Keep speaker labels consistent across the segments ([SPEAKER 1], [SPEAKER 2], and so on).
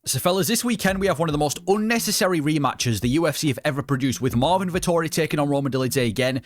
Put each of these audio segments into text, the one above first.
[SPEAKER 1] So fellas, this weekend we have one of the most unnecessary rematches the UFC have ever produced, with Marvin Vettori taking on Roman Dolidze again.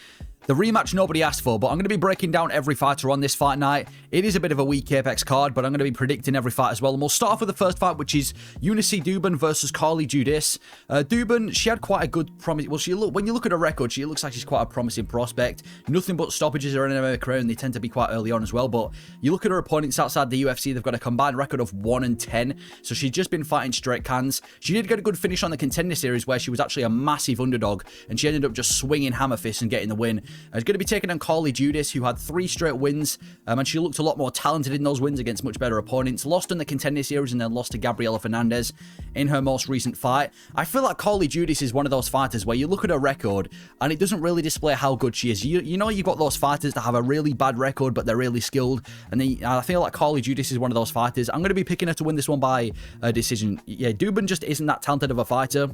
[SPEAKER 1] The rematch nobody asked for, but I'm going to be breaking down every fighter on this fight night. It is a bit of a weak Apex card, but I'm going to be predicting every fight as well. And we'll start off with the first fight, which is Yunesy Dubin versus Carla Judice. Dubin, she had quite a good promise. Well, when you look at her record, she looks like she's quite a promising prospect. Nothing but stoppages are in her career, and they tend to be quite early on as well. But you look at her opponents outside the UFC, they've got a combined record of 1-10. So she's just been fighting straight cans. She did get a good finish on the Contender Series, where she was actually a massive underdog, and she ended up just swinging hammer fists and getting the win. It's going to be taking on Carla Judice, who had 3 straight wins, and she looked a lot more talented in those wins against much better opponents. Lost in the Contender Series and then lost to Gabriela Hernandez in her most recent fight. I feel like Carla Judice is one of those fighters where you look at her record and it doesn't really display how good she is. You know, you've got those fighters that have a really bad record, but they're really skilled, and I feel like Carla Judice is one of those fighters. I'm going to be picking her to win this one by decision. Yeah, Dubin just isn't that talented of a fighter.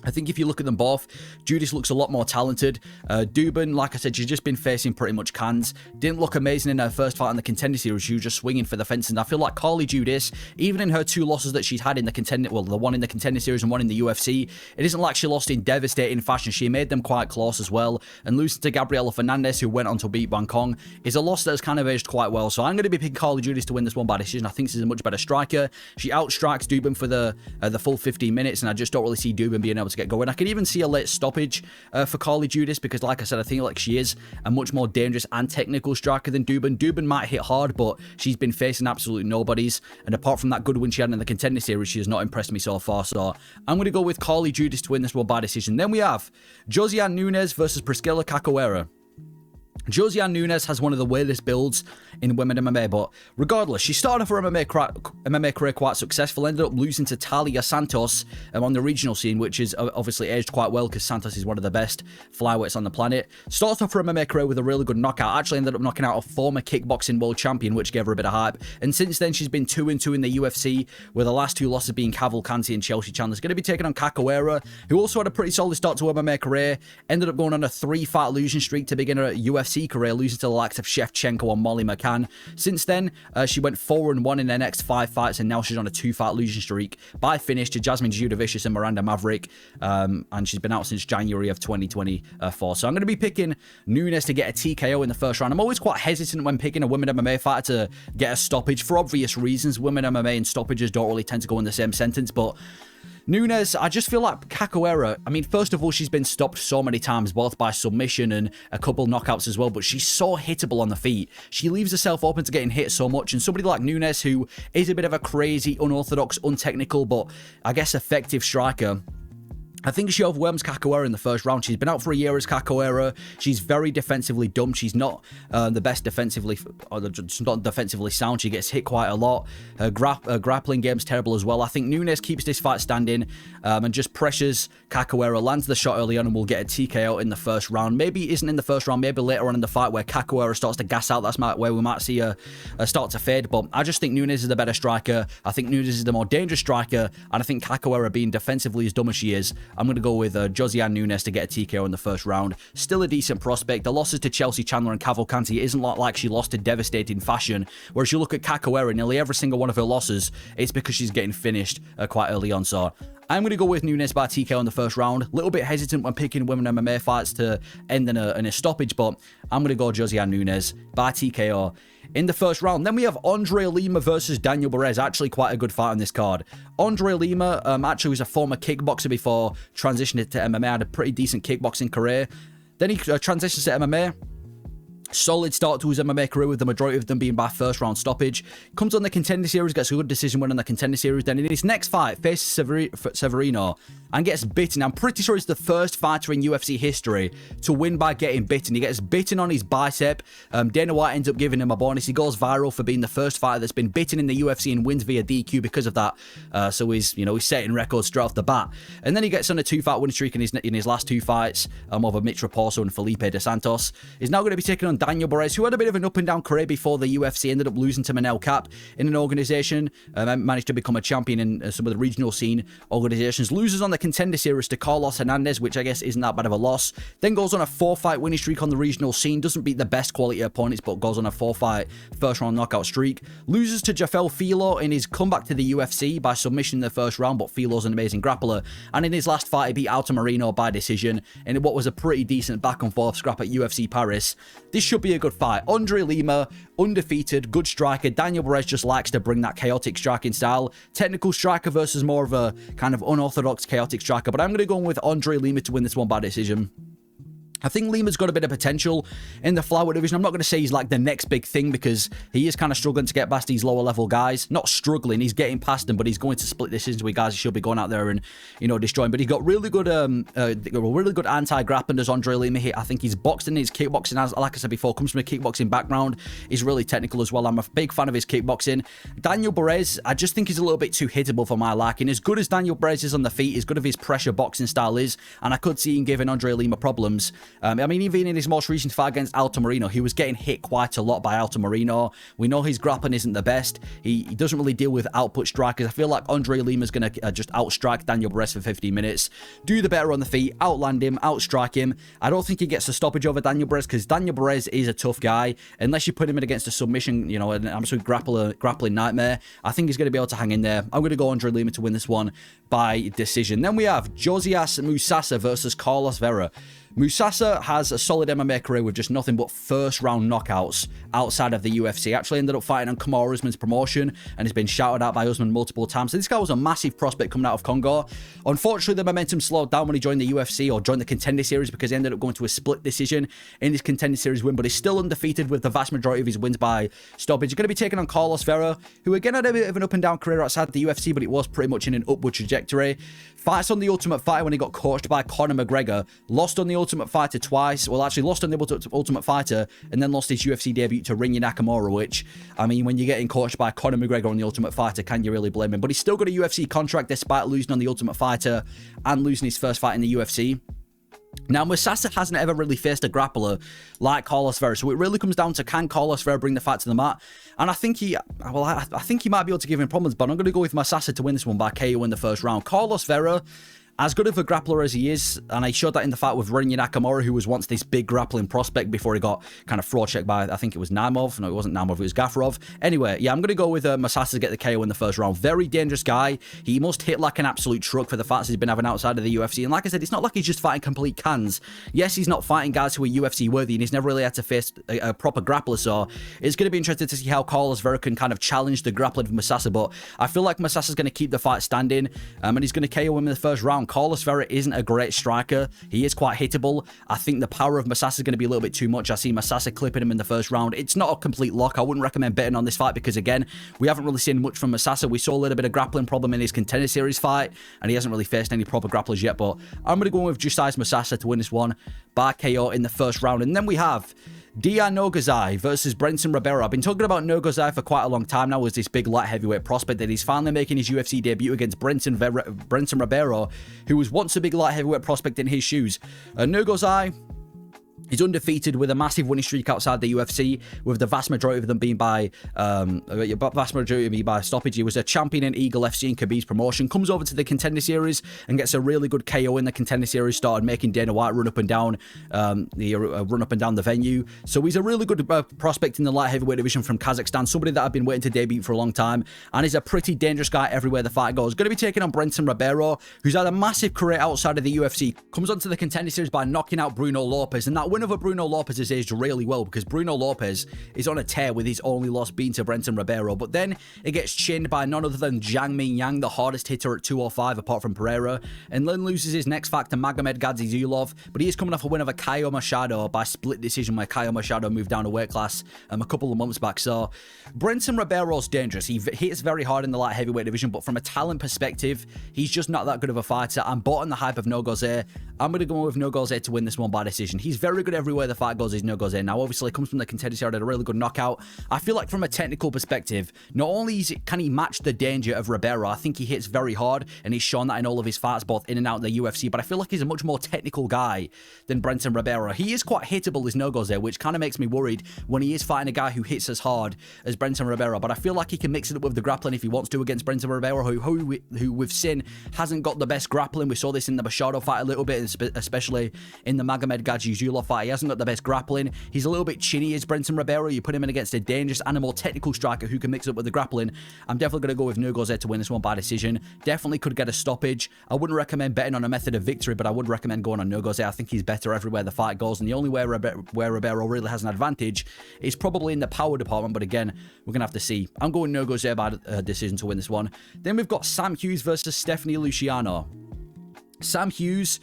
[SPEAKER 1] I think if you look at them both, Judice looks a lot more talented. Dubin, like I said, she's just been facing pretty much cans. Didn't look amazing in her first fight in the Contender Series. She was just swinging for the fence. And I feel like Carla Judice, even in her 2 losses that she's had in the Contender, well, the one in the Contender Series and one in the UFC, it isn't like she lost in devastating fashion. She made them quite close as well. And losing to Gabriela Hernandez, who went on to beat Bang Kong, is a loss that has kind of aged quite well. So I'm going to be picking Carla Judice to win this one by decision. I think she's a much better striker. She outstrikes Dubin for the full 15 minutes, and I just don't really see Dubin being able to get going. I can even see a late stoppage for Carla Judice, because like I said, I think like she is a much more dangerous and technical striker than Dubin. Dubin might hit hard, but she's been facing absolutely nobodies, and apart from that good win she had in the Contender Series, she has not impressed me so far. So I'm going to go with Carla Judice to win this one by decision. Then we have Josiane Nunes versus Priscala Cachoeira. Josiane Nunes has one of the weirdest builds in women MMA, but regardless, she started off her MMA career quite successful, ended up losing to Talia Santos on the regional scene, which is obviously aged quite well, because Santos is one of the best flyweights on the planet. Started off her MMA career with a really good knockout, actually ended up knocking out a former kickboxing world champion, which gave her a bit of hype, and since then she's been 2-2 in the UFC, with the last 2 losses being Cavalcanti and Chelsea Chandler's. Going to be taking on Cachoeira, who also had a pretty solid start to her MMA career, ended up going on a 3-fight losing streak to begin her UFC career, losing to the likes of Shevchenko and Molly McCann. Since then, she went 4-1 in her next 5 fights, and now she's on a 2-fight losing streak by finish to Jasmine Judavicius and Miranda Maverick, and she's been out since January of 2024. So I'm going to be picking Nunes to get a TKO in the first round. I'm always quite hesitant when picking a women MMA fighter to get a stoppage for obvious reasons. Women MMA and stoppages don't really tend to go in the same sentence, but Nunes, I just feel like Cachoeira, I mean, first of all, she's been stopped so many times, both by submission and a couple knockouts as well, but she's so hittable on the feet. She leaves herself open to getting hit so much, and somebody like Nunes, who is a bit of a crazy, unorthodox, untechnical, but I guess effective striker, I think she overwhelms Cachoeira in the first round. She's been out for a year as Cachoeira. She's very defensively dumb. She's not the best defensively, or just not defensively sound. She gets hit quite a lot. Her grappling game's terrible as well. I think Nunes keeps this fight standing and just pressures Cachoeira, lands the shot early on, and will get a TKO in the first round. Maybe it isn't in the first round, maybe later on in the fight where Cachoeira starts to gas out. That's where we might see her start to fade. But I just think Nunes is the better striker. I think Nunes is the more dangerous striker, and I think Cachoeira, being defensively as dumb as she is, I'm going to go with Josiane Nunes to get a TKO in the first round. Still a decent prospect. The losses to Chelsea Chandler and Cavalcanti, it isn't like she lost in devastating fashion. Whereas you look at Cachoeira, nearly every single one of her losses, it's because she's getting finished quite early on. So I'm going to go with Nunes by TKO in the first round. A little bit hesitant when picking women MMA fights to end in a stoppage, but I'm going to go Josiane Nunes by TKO in the first round. Then we have Andre Lima versus Daniel Barez. Actually quite a good fight on this card. Andre Lima actually was a former kickboxer before transitioning to MMA. Had a pretty decent kickboxing career. Then he transitions to MMA. Solid start to his MMA career, with the majority of them being by first round stoppage. Comes on the Contender Series, gets a good decision win on the Contender Series. Then in his next fight, faces Severino and gets bitten. I'm pretty sure he's the first fighter in UFC history to win by getting bitten. He gets bitten on his bicep. Dana White ends up giving him a bonus. He goes viral for being the first fighter that's been bitten in the UFC and wins via DQ because of that. So he's setting records straight off the bat. And then he gets on a 2-fight winning streak in his last 2 fights over Mitch Raposo and Felipe Dos Santos. He's now going to be taking on Daniel Barez, who had a bit of an up-and-down career before the UFC, ended up losing to Manel Cap in an organization, managed to become a champion in some of the regional scene organizations. Loses on the Contender Series to Carlos Hernandez, which I guess isn't that bad of a loss. Then goes on a 4-fight winning streak on the regional scene. Doesn't beat the best quality opponents, but goes on a 4-fight first-round knockout streak. Loses to Jafel Filo in his comeback to the UFC by submission in the first round, but Filo's an amazing grappler. And in his last fight, he beat Alto Marino by decision in what was a pretty decent back-and-forth scrap at UFC Paris. This should be a good fight. Andre Lima, undefeated, good striker. Daniel Barez just likes to bring that chaotic striking style. Technical striker versus more of a kind of unorthodox chaotic striker. But I'm going to go with Andre Lima to win this one by decision. I think Lima's got a bit of potential in the flyweight division. I'm not going to say he's like the next big thing because he is kind of struggling to get past these lower level guys. Not struggling, he's getting past them, but he's going to split decisions with guys he should be going out there and, you know, destroying. But he's got really good anti-grappling as Andre Lima. I think he's boxing, his kickboxing, as like I said before, comes from a kickboxing background. He's really technical as well. I'm a big fan of his kickboxing. Daniel Barez, I just think he's a little bit too hittable for my liking. As good as Daniel Barez is on the feet, as good as his pressure boxing style is, and I could see him giving Andre Lima problems. I mean, even in his most recent fight against Alto Marino, he was getting hit quite a lot by Alto Marino. We know his grappling isn't the best. He doesn't really deal with output strikers. I feel like Andre Lima's going to just outstrike Daniel Barez for 15 minutes. Do the better on the feet, outland him, outstrike him. I don't think he gets a stoppage over Daniel Barez because Daniel Barez is a tough guy. Unless you put him in against a submission, you know, an absolute grappling nightmare, I think he's going to be able to hang in there. I'm going to go Andre Lima to win this one by decision. Then we have Josias Musasa versus Carlos Vera. Musasa has a solid MMA career with just nothing but first-round knockouts outside of the UFC. Actually ended up fighting on Kamaru Usman's promotion and has been shouted out by Usman multiple times. So this guy was a massive prospect coming out of Congo. Unfortunately, the momentum slowed down when he joined the UFC or joined the Contender Series because he ended up going to a split decision in his Contender Series win, but he's still undefeated with the vast majority of his wins by stoppage. He's going to be taking on Carlos Vera, who again had a bit of an up-and-down career outside the UFC, but it was pretty much in an upward trajectory. Fights on the Ultimate Fighter when he got coached by Conor McGregor. Lost on the Ultimate Fighter twice. Well, actually lost on the Ultimate Fighter and then lost his UFC debut to Rinya Nakamura, which, I mean, when you're getting coached by Conor McGregor on the Ultimate Fighter, can you really blame him? But he's still got a UFC contract despite losing on the Ultimate Fighter and losing his first fight in the UFC. Now, Musasa hasn't ever really faced a grappler like Carlos Vera, so it really comes down to can Carlos Vera bring the fight to the mat? And I think he might be able to give him problems, but I'm going to go with Musasa to win this one by KO in the first round. Carlos Vera, as good of a grappler as he is, and I showed that in the fight with Rinya Nakamura, who was once this big grappling prospect before he got kind of fraud checked by, I think it was Naimov. No, it wasn't Naimov, it was Gafarov. Anyway, yeah, I'm going to go with Musasa to get the KO in the first round. Very dangerous guy. He must hit like an absolute truck for the fights he's been having outside of the UFC. And like I said, it's not like he's just fighting complete cans. Yes, he's not fighting guys who are UFC worthy, and he's never really had to face a proper grappler, so it's going to be interesting to see how Carlos Vera can kind of challenge the grappling of Musasa, but I feel like Musasa's going to keep the fight standing, and he's going to KO him in the first round. Carlos Vera isn't a great striker. He is quite hittable. I think the power of Musasa is going to be a little bit too much. I see Musasa clipping him in the first round. It's not a complete lock. I wouldn't recommend betting on this fight because, again, we haven't really seen much from Musasa. We saw a little bit of grappling problem in his Contender Series fight, and he hasn't really faced any proper grapplers yet, but I'm going to go with Josais Musasa to win this one by KO in the first round. And then we have Diyar Nurgozhay versus Brendson Ribeiro. I've been talking about Nurgozhay for quite a long time now as this big light heavyweight prospect that he's finally making his UFC debut against Brendson Ribeiro, who was once a big light heavyweight prospect in his shoes. Nurgozhay, he's undefeated with a massive winning streak outside the UFC, with the vast majority of them being by stoppage. He was a champion in Eagle FC and Khabib's promotion. Comes over to the Contender Series and gets a really good KO in the Contender Series. Started making Dana White run up and down the venue. So he's a really good prospect in the light heavyweight division from Kazakhstan. Somebody that I've been waiting to debut for a long time, and he's a pretty dangerous guy everywhere the fight goes. Going to be taking on Brendson Ribeiro, who's had a massive career outside of the UFC. Comes onto the Contender Series by knocking out Bruno Lopez, and that win over Bruno Lopez has aged really well because Bruno Lopez is on a tear with his only loss being to Brendson Ribeiro, but then it gets chinned by none other than Zhang Mingyang, the hardest hitter at 205 apart from Pereira, and then loses his next fight to Magomed Gadzhizulov, but he is coming off a win over Caio Machado by split decision where Caio Machado moved down a weight class a couple of months back. So Brendson Ribeiro's dangerous. He hits very hard in the light heavyweight division, but from a talent perspective, he's just not that good of a fighter. I'm bought on the hype of Nurgozhay. I'm going to go with Nurgozhay to win this one by decision. He's very good good everywhere the fight goes is Nurgozhay. Now, obviously, it comes from the contender series, had a really good knockout. I feel like from a technical perspective, not only can he match the danger of Ribeiro, I think he hits very hard, and he's shown that in all of his fights, both in and out of the UFC, but I feel like he's a much more technical guy than Brendson Ribeiro. He is quite hittable as Nurgozhay, which kind of makes me worried when he is fighting a guy who hits as hard as Brendson Ribeiro, but I feel like he can mix it up with the grappling if he wants to against Brendson Ribeiro, who we've seen hasn't got the best grappling. We saw this in the Machado fight a little bit, especially in the Magomed Gadzhizula fight. He hasn't got the best grappling. He's a little bit chinny as Brendson Ribeiro. You put him in against a dangerous and a more technical striker who can mix it up with the grappling. I'm definitely going to go with Nurgozhay to win this one by decision. Definitely could get a stoppage. I wouldn't recommend betting on a method of victory, but I would recommend going on Nurgozhay. I think he's better everywhere the fight goes, and the only way where Ribeiro really has an advantage is probably in the power department, but again, we're going to have to see. I'm going Nurgozhay by decision to win this one. Then we've got Sam Hughes versus Stephanie Luciano. Sam Hughes,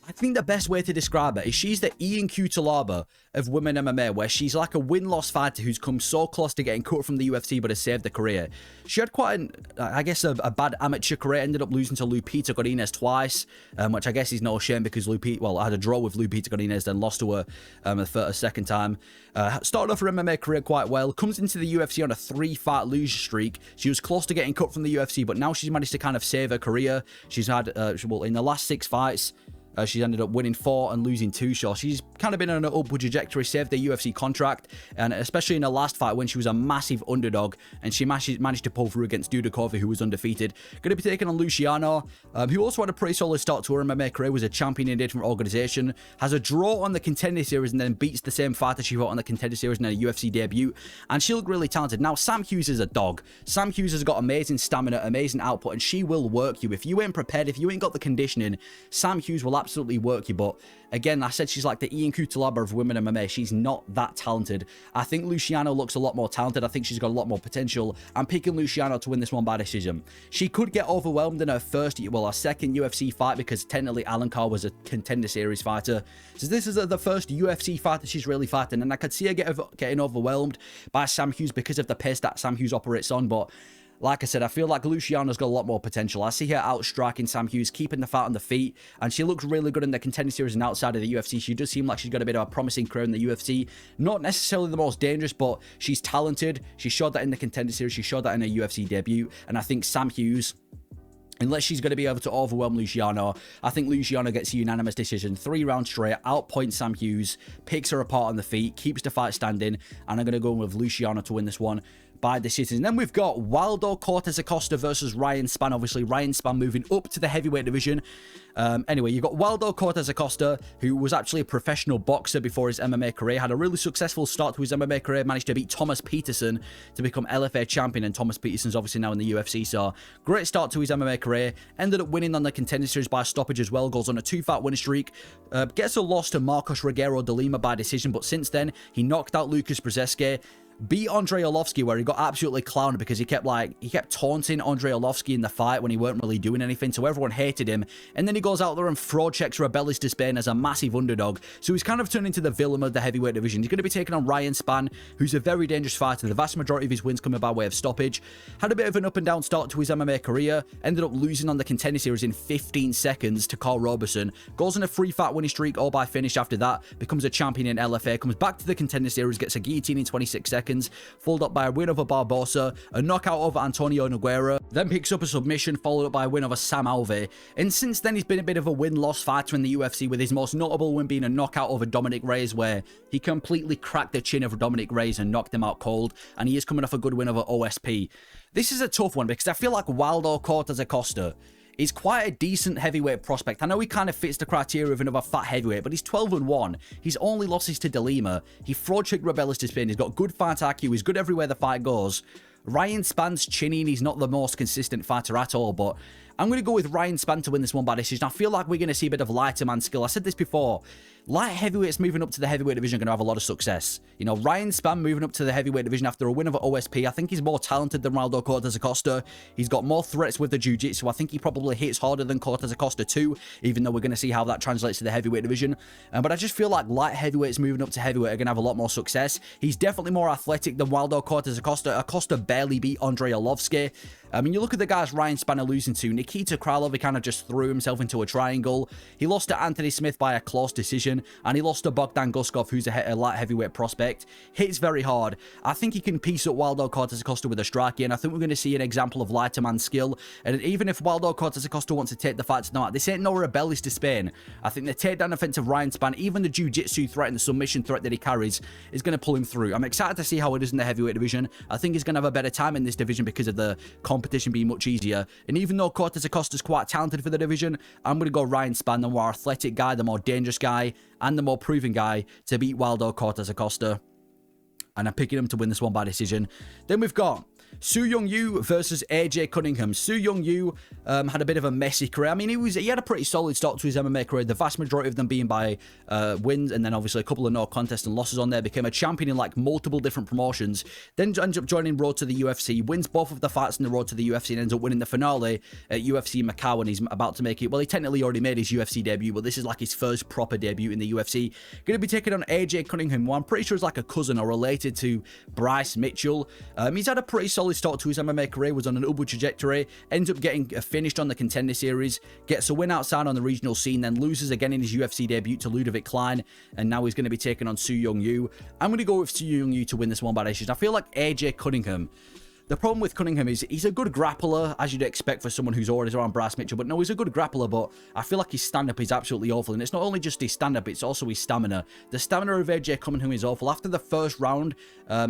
[SPEAKER 1] I think the best way to describe it is she's the Ian Cutelaba of women MMA, where she's like a win-loss fighter who's come so close to getting cut from the UFC but has saved her career. She had quite, a bad amateur career, ended up losing to Lupita Godinez twice, which I guess is no shame because I had a draw with Lupita Godinez, then lost to her a second time. Started off her MMA career quite well, comes into the UFC on a 3-fight lose streak. She was close to getting cut from the UFC, but now she's managed to kind of save her career. She's had, in the last 6 fights, she's ended up winning 4 and losing 2, so she's kind of been on an upward trajectory, saved the UFC contract, and especially in her last fight when she was a massive underdog, and she managed to pull through against Dudakova, who was undefeated. Going to be taking on Luciano, who also had a pretty solid start to her MMA career, was a champion in a different organization, has a draw on the contender series, and then beats the same fighter she fought on the contender series in her UFC debut, and she looked really talented. Now, Sam Hughes is a dog. Sam Hughes has got amazing stamina, amazing output, and she will work you. If you ain't prepared, if you ain't got the conditioning, Sam Hughes will absolutely work you. But again, I said she's like the Ian Cutelaba of women MMA. She's not that talented. I think Luciano looks a lot more talented. I think she's got a lot more potential. I'm picking Luciano to win this one by decision. She could get overwhelmed in her second UFC fight, because technically Alencar was a contender series fighter. So this is the first UFC fight that she's really fighting, and I could see her getting overwhelmed by Sam Hughes because of the pace that Sam Hughes operates on. But like I said, I feel like Luciano's got a lot more potential. I see her outstriking Sam Hughes, keeping the fight on the feet, and she looks really good in the contender series and outside of the UFC. She does seem like she's got a bit of a promising career in the UFC. Not necessarily the most dangerous, but she's talented. She showed that in the contender series. She showed that in her UFC debut, and I think Sam Hughes, unless she's going to be able to overwhelm Luciano, I think Luciano gets a unanimous decision. 3 rounds straight, outpoints Sam Hughes, picks her apart on the feet, keeps the fight standing, and I'm going to go with Luciano to win this one by decision. And then we've got Waldo Cortes Acosta versus Ryan Spann. Obviously, Ryan Spann moving up to the heavyweight division. Anyway, you've got Waldo Cortes Acosta, who was actually a professional boxer before his MMA career, had a really successful start to his MMA career, managed to beat Thomas Peterson to become LFA champion, and Thomas Peterson's obviously now in the UFC, so great start to his MMA career. Ended up winning on the contender series by stoppage as well, goes on a 2-fight winning streak, gets a loss to Marcos Regueiro de Lima by decision, but since then, he knocked out Lucas Brzezinski, beat Andrei Arlovski, where he got absolutely clowned because he kept taunting Andrei Arlovski in the fight when he weren't really doing anything, so everyone hated him. And then he goes out there and fraud checks Rebelis de Spain as a massive underdog, so he's kind of turned into the villain of the heavyweight division. He's going to be taking on Ryan Spann, who's a very dangerous fighter. The vast majority of his wins coming by way of stoppage. Had a bit of an up and down start to his MMA career, ended up losing on the contender series in 15 seconds to Carl Roberson, goes on a 3-fight winning streak all by finish after that, becomes a champion in LFA, comes back to the contender series, gets a guillotine in 26 seconds, followed up by a win over Barbosa, a knockout over Antonio Nogueira, then picks up a submission, followed up by a win over Sam Alvey. And since then, he's been a bit of a win-loss fighter in the UFC, with his most notable win being a knockout over Dominic Reyes, where he completely cracked the chin of Dominic Reyes and knocked him out cold, and he is coming off a good win over OSP. This is a tough one, because I feel like Waldo Cortes Acosta is quite a decent heavyweight prospect. I know he kind of fits the criteria of another fat heavyweight, but he's 12-1. His only losses to De Lima. He fraud-checked Rebelis de Spain. He's got good fight IQ. He's good everywhere the fight goes. Ryan Spann's chinny, and he's not the most consistent fighter at all, but I'm going to go with Ryan Spann to win this one by decision. I feel like we're going to see a bit of lighter man skill. I said this before. Light heavyweights moving up to the heavyweight division are going to have a lot of success. You know, Ryan Spann moving up to the heavyweight division after a win over OSP. I think he's more talented than Waldo Cortes Acosta. He's got more threats with the jiu-jitsu. I think he probably hits harder than Cortes Acosta too, even though we're going to see how that translates to the heavyweight division. But I just feel like light heavyweights moving up to heavyweight are going to have a lot more success. He's definitely more athletic than Waldo Cortes Acosta. Acosta barely beat Andrei Arlovski. I mean, you look at the guys Ryan Spann losing to. Nikita Krylov, he kind of just threw himself into a triangle. He lost to Anthony Smith by a close decision, and he lost to Bogdan Guskov, who's a light heavyweight prospect. Hits very hard. I think he can piece up Waldo Cortes Acosta with a striking, and I think we're going to see an example of lighter man skill. And even if Waldo Cortes Acosta wants to take the fight tonight, this ain't no rebellious to Spain. I think the takedown offense of Ryan Spann, even the jiu-jitsu threat and the submission threat that he carries, is going to pull him through. I'm excited to see how it is in the heavyweight division. I think he's going to have a better time in this division because of the competition being much easier. And even though Cortes Acosta is quite talented for the division, I'm going to go Ryan Spann, the more athletic guy, the more dangerous guy, and the more proven guy to beat Waldo Cortes Acosta. And I'm picking him to win this one by decision. Then we've got Seung Yu versus Aj Cunningham. Seung Yu had a bit of a messy career. I mean, he had a pretty solid start to his MMA career. The vast majority of them being by wins, and then obviously a couple of no contest and losses on there. Became a champion in like multiple different promotions. Then ends up joining Road to the UFC. Wins both of the fights in the Road to the UFC and ends up winning the finale at UFC Macau when he's about to make it. Well, he technically already made his UFC debut, but this is like his first proper debut in the UFC. Going to be taking on Aj Cunningham, who I'm pretty sure is like a cousin or related to Bryce Mitchell. He's had a pretty solid start to his MMA career, was on an upward trajectory, ends up getting finished on the Contender Series, gets a win outside on the regional scene, then loses again in his UFC debut to Ludovic Klein, and now he's going to be taking on Seung Yu. I'm going to go with Seung Yu to win this one by decision. I feel like Aj Cunningham, the problem with Cunningham is he's a good grappler, as you'd expect for someone who's already around Bryce Mitchell. But no, he's a good grappler, but I feel like his stand-up is absolutely awful. And it's not only just his stand-up, it's also his stamina. The stamina of Aj Cunningham is awful. After the first round,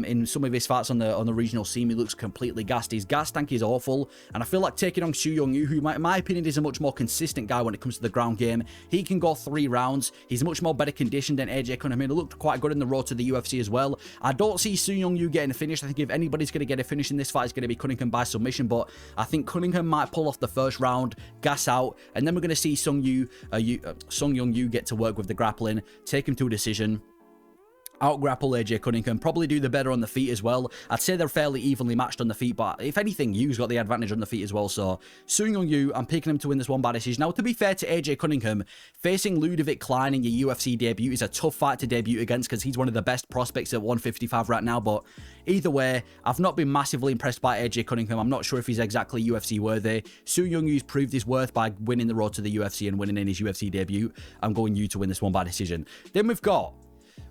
[SPEAKER 1] in some of his fights on the regional scene, he looks completely gassed. His gas tank is awful. And I feel like taking on Seung Yu, who, in my opinion, is a much more consistent guy when it comes to the ground game. He can go 3 rounds. He's much more better conditioned than Aj Cunningham. He looked quite good in the Road to the UFC as well. I don't see Seung Yu getting a finish. I think if anybody's going to get a finish in this fight, it's going to be Cunningham by submission, but I think Cunningham might pull off the first round, gas out, and then we're going to see Seung Yu get to work with the grappling, take him to a decision, out-grapple Aj Cunningham, probably do the better on the feet as well. I'd say they're fairly evenly matched on the feet, but if anything, Yu's got the advantage on the feet as well. So, Seung Yu, I'm picking him to win this one by decision. Now, to be fair to Aj Cunningham, facing Ludovic Klein in your UFC debut is a tough fight to debut against because he's one of the best prospects at 155 right now, but either way, I've not been massively impressed by Aj Cunningham. I'm not sure if he's exactly UFC worthy. Seung Yu's proved his worth by winning the Road to the UFC and winning in his UFC debut. I'm going Yu to win this one by decision. Then we've got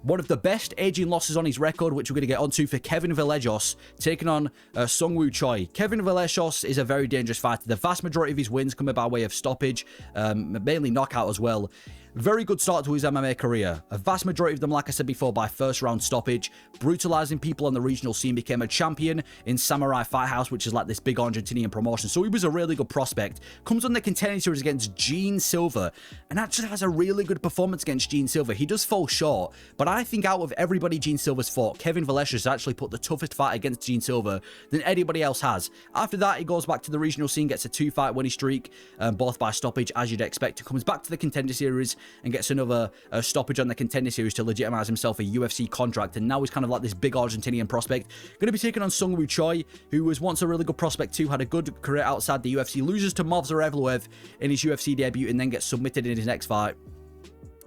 [SPEAKER 1] one of the best aging losses on his record, which we're going to get onto, for Kevin Vallejos, taking on Seung Choi. Kevin Vallejos is a very dangerous fighter. The vast majority of his wins come by way of stoppage, mainly knockout as well. Very good start to his MMA career. A vast majority of them, like I said before, by first round stoppage. Brutalizing people on the regional scene. Became a champion in Samurai Fight House, which is like this big Argentinian promotion. So he was a really good prospect. Comes on the Contender Series against Gene Silva, and actually has a really good performance against Gene Silva. He does fall short, but I think out of everybody Gene Silva's fought, Kevin Vallejos has actually put the toughest fight against Gene Silva than anybody else has. After that, he goes back to the regional scene, gets a 2-fight winning streak, both by stoppage, as you'd expect. Comes back to the Contender Series and gets another stoppage on the Contender Series to legitimize himself a UFC contract, and now he's kind of like this big Argentinian prospect. Going to be taking on Seung Choi, who was once a really good prospect too, had a good career outside the UFC, loses to Movsar Evloev in his UFC debut, and then gets submitted in his next fight.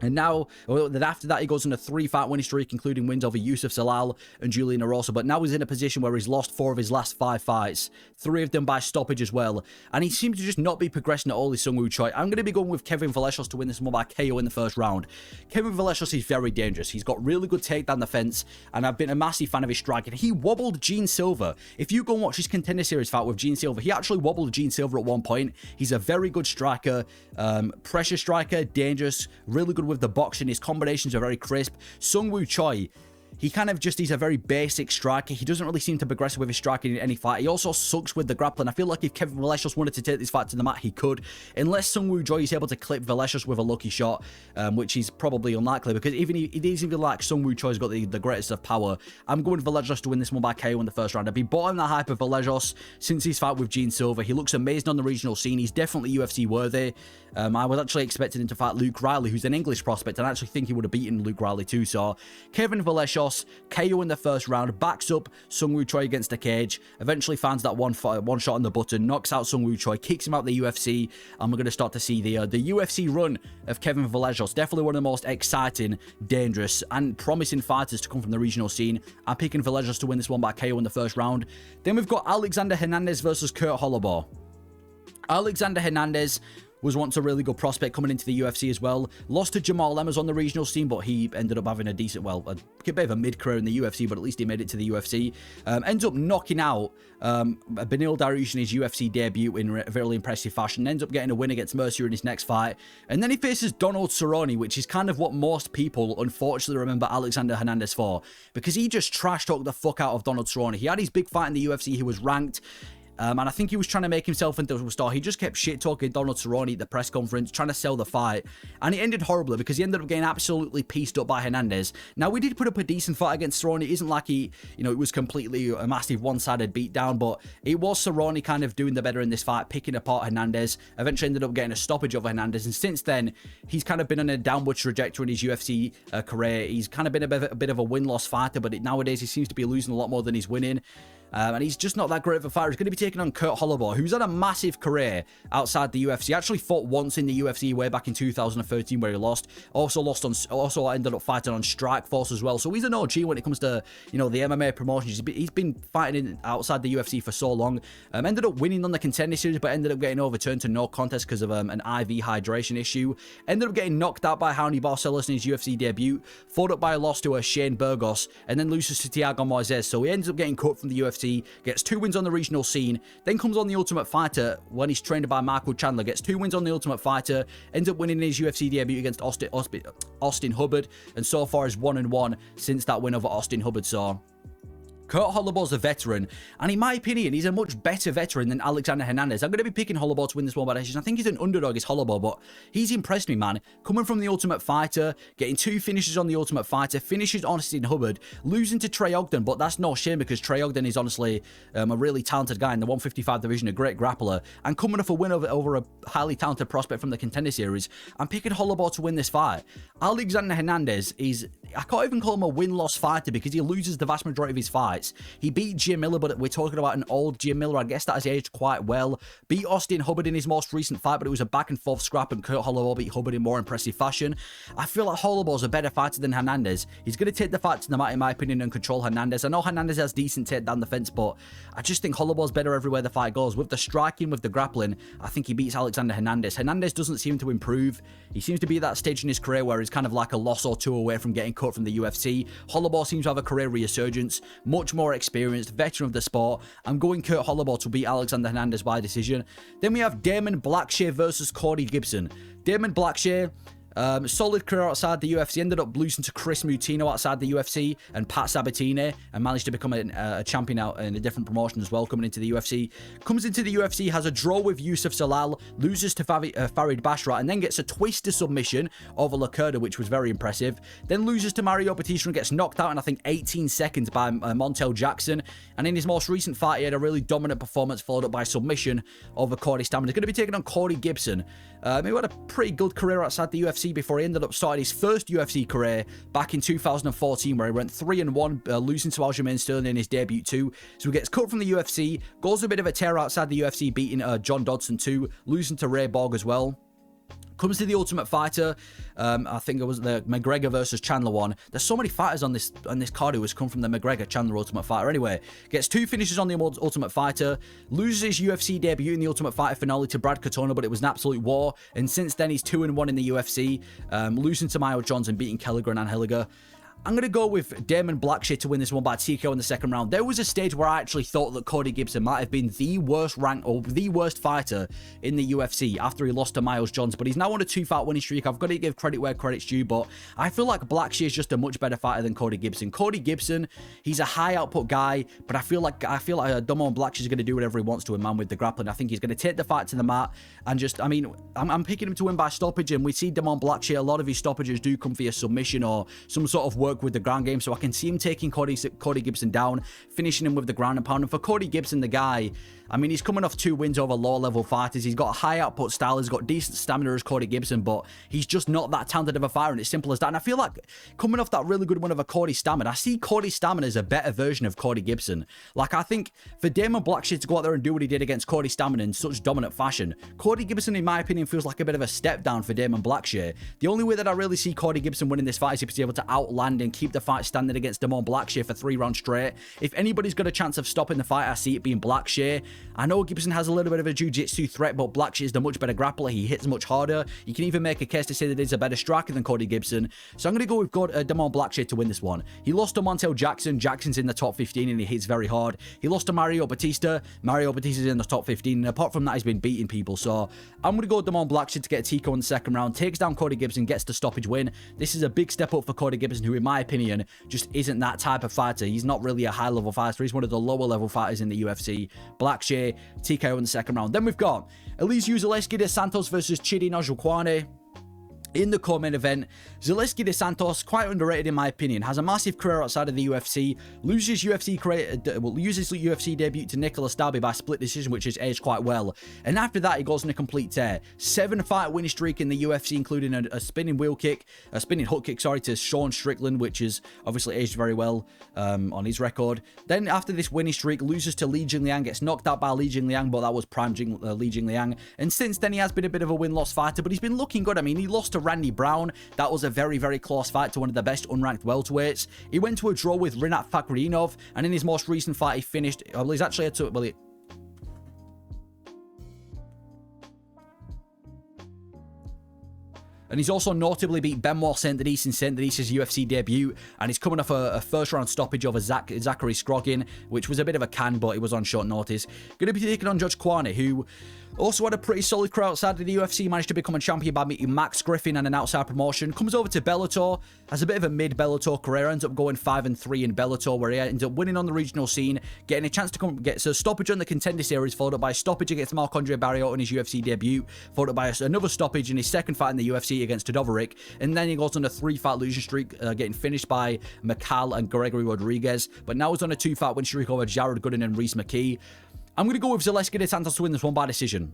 [SPEAKER 1] And now, then after that, he goes on a 3-fight winning streak, including wins over Yusuf Salal and Julian Erosa. But now he's in a position where he's lost 4 of his last 5 fights, 3 of them by stoppage as well. And he seems to just not be progressing at all, this Seung Choi. I'm going to be going with Kevin Vallejos to win this one by KO in the first round. Kevin Vallejos is very dangerous. He's got really good takedown defense, and I've been a massive fan of his striking. He wobbled Gene Silva. If you go and watch his Contender Series fight with Gene Silva, he actually wobbled Gene Silva at one point. He's a very good striker, pressure striker, dangerous, really good with the boxing. His combinations are very crisp. Seung Choi, he kind of just, he's a very basic striker. He doesn't really seem to progress with his striking in any fight. He also sucks with the grappling. I feel like if Kevin Vallejos wanted to take this fight to the mat, he could. Unless Seung Choi is able to clip Vallejos with a lucky shot, which is probably unlikely, because even it isn't even like Seung Choi's got the greatest of power. I'm going with Vallejos to win this one by KO in the first round. I've been bought in the hype of Vallejos since his fight with Gene Silva. He looks amazing on the regional scene. He's definitely UFC worthy. I was actually expecting him to fight Luke Riley, who's an English prospect, and I actually think he would have beaten Luke Riley too. So Kevin Vallejos, Vallejos, KO in the first round, backs up Seung Choi against the cage, eventually finds that one shot on the button, knocks out Seung Choi, kicks him out the UFC, and we're going to start to see the UFC run of Kevin Vallejos. Definitely one of the most exciting, dangerous, and promising fighters to come from the regional scene. I'm picking Vallejos to win this one by KO in the first round. Then we've got Alexander Hernandez versus Kurt Holobaugh. Alexander Hernandez was once a really good prospect coming into the UFC as well. Lost to Jamal Lemmers on the regional scene, but he ended up having a decent, well, a bit of a mid-career in the UFC, but at least he made it to the UFC. Ends up knocking out Beneil Dariush in his UFC debut in a very impressive fashion. Ends up getting a win against Mercier in his next fight. And then he faces Donald Cerrone, which is kind of what most people, unfortunately, remember Alexander Hernandez for, because he just trash-talked the fuck out of Donald Cerrone. He had his big fight in the UFC. He was ranked. And I think he was trying to make himself into a star. He just kept shit-talking Donald Cerrone at the press conference, trying to sell the fight. And it ended horribly because he ended up getting absolutely pieced up by Hernandez. Now, we did put up a decent fight against Cerrone. It isn't like he, it was completely a massive one-sided beatdown, but it was Cerrone kind of doing the better in this fight, picking apart Hernandez. Eventually ended up getting a stoppage over Hernandez. And since then, he's kind of been on a downward trajectory in his UFC career. He's kind of been a bit of a win-loss fighter, but nowadays he seems to be losing a lot more than he's winning. And he's just not that great of a fighter. He's going to be taking on Kurt Holobaugh, who's had a massive career outside the UFC. He actually fought once in the UFC way back in 2013 where he lost. Also ended up fighting on Strikeforce as well. So he's an OG when it comes to, the MMA promotions. He's been fighting outside the UFC for so long. Ended up winning on the Contender Series, but ended up getting overturned to no contest because of an IV hydration issue. Ended up getting knocked out by Raoni Barcelos in his UFC debut. Fought up by a loss to Shane Burgos, and then loses to Thiago Moises. So he ends up getting cut from the UFC. Gets 2 wins on the regional scene, then comes on the Ultimate Fighter when he's trained by Michael Chandler, gets 2 wins on the Ultimate Fighter, ends up winning his UFC debut against Austin Hubbard, and so far is 1-1 since that win over Austin Hubbard. So Kurt Holobaugh's a veteran, and in my opinion, he's a much better veteran than Alexander Hernandez. I'm going to be picking Holobaugh to win this one by decision. I think he's an underdog, is Holobaugh, but he's impressed me, man. Coming from the Ultimate Fighter, getting 2 finishes on the Ultimate Fighter, finishes Austin Hubbard, losing to Trey Ogden, but that's no shame because Trey Ogden is honestly a really talented guy in the 155 division, a great grappler, and coming off a win over a highly talented prospect from the Contender Series. I'm picking Holobaugh to win this fight. Alexander Hernandez is, I can't even call him a win-loss fighter because he loses the vast majority of his fights. He beat Jim Miller, but we're talking about an old Jim Miller. I guess that has aged quite well. Beat Austin Hubbard in his most recent fight, but it was a back-and-forth scrap, and Kurt Holobaugh beat Hubbard in more impressive fashion. I feel like Holobaugh's a better fighter than Hernandez. He's going to take the fight to the mat, in my opinion, and control Hernandez. I know Hernandez has decent takedown defense, but I just think Holobaugh's better everywhere the fight goes. With the striking, with the grappling, I think he beats Alexander Hernandez. Hernandez doesn't seem to improve. He seems to be at that stage in his career where he's kind of like a loss or two away from getting cut from the UFC. Holobaugh seems to have a career resurgence, much more experienced, veteran of the sport. I'm going Kurt Holobaugh to beat Alexander Hernandez by decision. Then we have Damon Blackshear versus Cody Gibson. Damon Blackshear, solid career outside the UFC, ended up losing to Chris Mutino outside the UFC and Pat Sabatini, and managed to become a champion out in a different promotion as well coming into the UFC. Comes into the UFC, has a draw with Yusuf Salal, loses to Farid Bashra, and then gets a twister submission over Lacerda, which was very impressive. Then loses to Mario Batista and gets knocked out in, I think, 18 seconds by Montel Jackson. And in his most recent fight, he had a really dominant performance followed up by submission over Cody Stammen. He's going to be taking on Cody Gibson. He had a pretty good career outside the UFC before he ended up starting his first UFC career back in 2014, where he went 3-1, losing to Aljamain Sterling in his debut too. So he gets cut from the UFC, goes a bit of a tear outside the UFC, beating John Dodson too, losing to Ray Borg as well. Comes to the Ultimate Fighter. I think it was the McGregor versus Chandler one. There's so many fighters on this card who has come from the McGregor-Chandler Ultimate Fighter. Anyway, gets 2 finishes on the Ultimate Fighter. Loses his UFC debut in the Ultimate Fighter finale to Brad Katona, but it was an absolute war. And since then, he's 2-1 in the UFC. Losing to Mayo Jones and beating Kelleher and Anheliger. I'm going to go with Damon Blackshear to win this one by TKO in the second round. There was a stage where I actually thought that Cody Gibson might have been the worst rank or the worst fighter in the UFC after he lost to Miles Johns, but he's now on a 2-fight winning streak. I've got to give credit where credit's due, but I feel like Blackshear is just a much better fighter than Cody Gibson. Cody Gibson, he's a high output guy, but I feel like Damon Blackshear is going to do whatever he wants to him, man, with the grappling. I think he's going to take the fight to the mat and just, I'm picking him to win by stoppage, and we see Damon Blackshear, a lot of his stoppages do come via submission or some sort of work work with the ground game, so I can see him taking Cody Gibson down, finishing him with the ground and pound. And for Cody Gibson, the guy, I mean, he's coming off 2 wins over lower level fighters. He's got a high output style. He's got decent stamina as Cody Gibson, but he's just not that talented of a fighter, and it's simple as that. And I feel like coming off that really good one of a Cody Stamina, I see Cody Stamina as a better version of Cody Gibson. Like, I think for Damon Blackshear to go out there and do what he did against Cody Stamina in such dominant fashion, Cody Gibson, in my opinion, feels like a bit of a step down for Damon Blackshear. The only way that I really see Cody Gibson winning this fight is if he's able to outland and keep the fight standing against Damon Blackshear for 3 rounds straight. If anybody's got a chance of stopping the fight, I see it being Blackshear. I know Gibson has a little bit of a jiu-jitsu threat, but Blackshear is the much better grappler. He hits much harder. You can even make a case to say that he's a better striker than Cody Gibson. So I'm going to go with Damon Blackshear to win this one. He lost to Montel Jackson. Jackson's in the top 15 and he hits very hard. He lost to Mario Batista. Mario Batista's in the top 15, and apart from that, he's been beating people. So I'm going to go with Damon Blackshear to get a TKO in the second round. Takes down Cody Gibson, gets the stoppage win. This is a big step up for Cody Gibson, who in my opinion just isn't that type of fighter. He's not really a high level fighter. He's one of the lower level fighters in the UFC. Blackshear, TKO in the second round. Then we've got Elise Zaleski dos Santos versus Chidi Njokuani. In the co-main event, Zaleski dos Santos, quite underrated in my opinion, has a massive career outside of the UFC, uses UFC debut to Nicholas Darby by split decision, which has aged quite well, and after that he goes on a complete tear. 7-fight winning streak in the UFC, including a spinning hook kick, to Sean Strickland, which is obviously aged very well on his record. Then after this winning streak, loses to Li Jingliang, gets knocked out by Li Jingliang, but that was prime Li Jingliang, and since then he has been a bit of a win-loss fighter, but he's been looking good. I mean, he lost to Randy Brown. That was a very, very close fight to one of the best unranked welterweights. He went to a draw with Rinat Fakhretdinov, and in his most recent fight, he finished. Well, he's actually had to. Well, and he's also notably beat Benoit Saint-Denis in Saint-Denis' UFC debut, and he's coming off a first-round stoppage over Zachary Scroggin, which was a bit of a can, but it was on short notice. Going to be taking on Njokuani, who also had a pretty solid career outside of the UFC, managed to become a champion by meeting Max Griffin and an outside promotion, comes over to Bellator, has a bit of a mid-Bellator career, ends up going 5-3 in Bellator, where he ends up winning on the regional scene, getting a chance to get a stoppage on the Contender Series, followed up by a stoppage against Marc-Andre Barriault in his UFC debut, followed up by another stoppage in his second fight in the UFC against Todorovic, and then he goes on a 3-fight losing streak, getting finished by Mikal and Gregory Rodriguez, but now he's on a 2-fight win streak over Jared Gooden and Reese McKee. I'm going to go with Zaleski dos Santos to win this one by decision.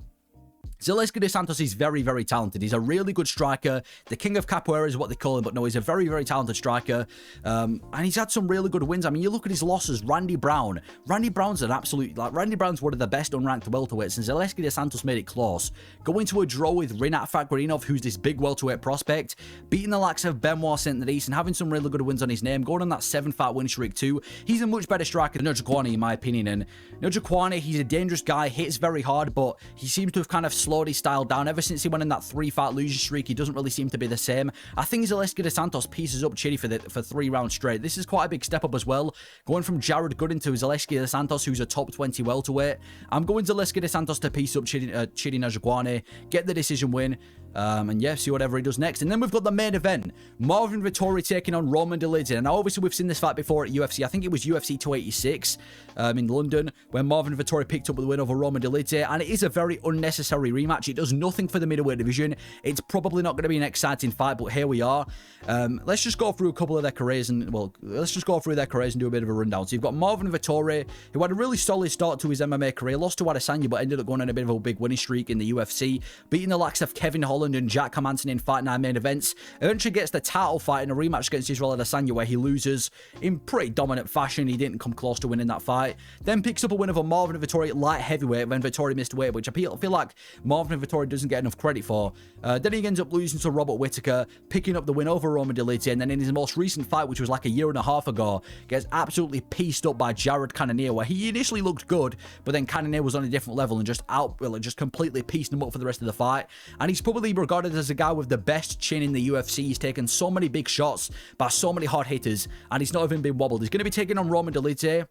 [SPEAKER 1] Zaleski dos Santos is very, very talented. He's a really good striker. The king of capoeira is what they call him, but no, he's a very, very talented striker. And he's had some really good wins. I mean, you look at his losses. Randy Brown. Randy Brown's an absolute, Randy Brown's one of the best unranked welterweights, and Zaleski dos Santos made it close. Going to a draw with Rinat Fakhretdinov, who's this big welterweight prospect, beating the likes of Benoit Saint-Denis and having some really good wins on his name, going on that 7-fight win streak too. He's a much better striker than Njokuani, in my opinion. And Njokuani, he's a dangerous guy, hits very hard, but he seems to have kind of slowed his style down. Ever since he went in that 3-fight losing streak, he doesn't really seem to be the same. I think Zaleski dos Santos pieces up Chidi for 3 rounds straight. This is quite a big step up as well. Going from Jared Gooden to Zaleski dos Santos, who's a top 20 welterweight. I'm going Zaleski dos Santos to piece up Chidi Njokuani, get the decision win, and yeah, see whatever he does next. And then we've got the main event. Marvin Vettori taking on Roman Dolidze. And now obviously we've seen this fight before at UFC. I think it was UFC 286 in London, where Marvin Vettori picked up the win over Roman Dolidze, and it is a very unnecessary rematch. It does nothing for the middleweight division. It's probably not going to be an exciting fight, but here we are. Let's just go through a couple of their careers, and well, let's just go through their careers and do a bit of a rundown. So you've got Marvin Vettori, who had a really solid start to his MMA career, lost to Adesanya, but ended up going on a bit of a big winning streak in the UFC, beating the likes of Kevin Holland and Jack Hermansson in Fight Night main events. Eventually gets the title fight in a rematch against Israel Adesanya, where he loses in pretty dominant fashion. He didn't come close to winning that fight. Then picks up a win over Marvin Vettori at light heavyweight when Vettori missed weight, which I feel like Marvin Vettori doesn't get enough credit for. Then he ends up losing to Robert Whittaker, picking up the win over Roman Dolidze, and then in his most recent fight, which was like a year and a half ago, gets absolutely pieced up by Jared Cannonier, where he initially looked good, but then Cannonier was on a different level and just completely pieced him up for the rest of the fight. And he's probably regarded as a guy with the best chin in the UFC. He's taken so many big shots by so many hard hitters, and he's not even been wobbled. He's going to be taking on Roman Dolidze,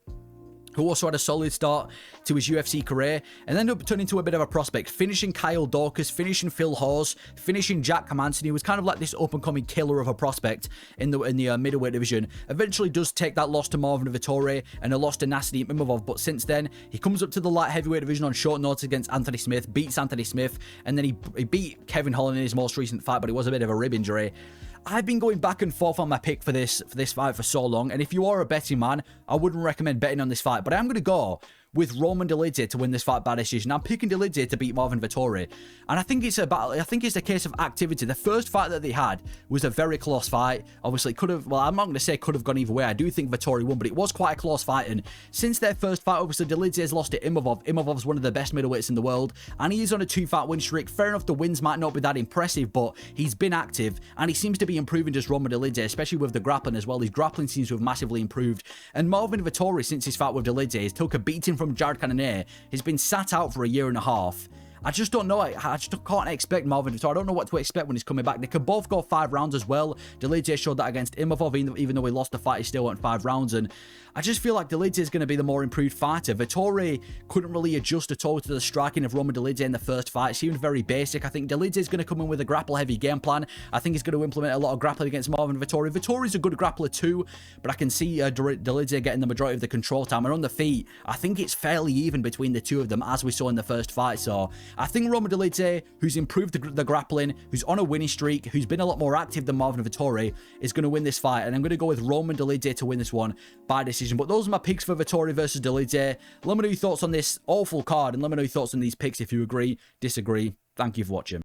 [SPEAKER 1] who also had a solid start to his UFC career, and ended up turning into a bit of a prospect, finishing Kyle Dawkins, finishing Phil Hawes, finishing Jack Hermansson. He was kind of like this up-and-coming killer of a prospect in the middleweight division. Eventually does take that loss to Marvin Vettori and a loss to Nasty Imavov, but since then, he comes up to the light heavyweight division on short notice against Anthony Smith, beats Anthony Smith, and then he beat Kevin Holland in his most recent fight, but it was a bit of a rib injury. I've been going back and forth on my pick for this fight for so long, and if you are a betting man, I wouldn't recommend betting on this fight, but I'm going to go with Roman Dolidze to win this fight by decision. I'm picking Dolidze to beat Marvin Vettori, and I think it's a case of activity. The first fight that they had was a very close fight. Obviously, could have, well, I'm not going to say could have gone either way. I do think Vettori won, but it was quite a close fight, and since their first fight, obviously, Dolidze has lost to Imavov. Imavov's one of the best middleweights in the world, and he is on a 2-fight win streak. Fair enough, the wins might not be that impressive, but he's been active, and he seems to be improving just Roman Dolidze, especially with the grappling as well. His grappling seems to have massively improved, and Marvin Vettori, since his fight with Dolidze, has took a beating from Jared Cannonier. He's been sat out for a year and a half. I just don't know. I just can't expect Marvin Vettori. I don't know what to expect when he's coming back. They could both go 5 rounds as well. Dolidze showed that against Imavov, even though he lost the fight, he still went 5 rounds. And I just feel like Dolidze is going to be the more improved fighter. Vettori couldn't really adjust at all to the striking of Roman Dolidze in the first fight. It seemed very basic. I think Dolidze is going to come in with a grapple-heavy game plan. I think he's going to implement a lot of grappling against Marvin Vettori. Vettori's a good grappler too, but I can see Dolidze getting the majority of the control time. And on the feet, I think it's fairly even between the two of them, as we saw in the first fight. So I think Roman Dolidze, who's improved the grappling, who's on a winning streak, who's been a lot more active than Marvin Vettori, is going to win this fight. And I'm going to go with Roman Dolidze to win this one by decision. But those are my picks for Vettori versus Dolidze. Let me know your thoughts on this awful card, and let me know your thoughts on these picks if you agree, disagree. Thank you for watching.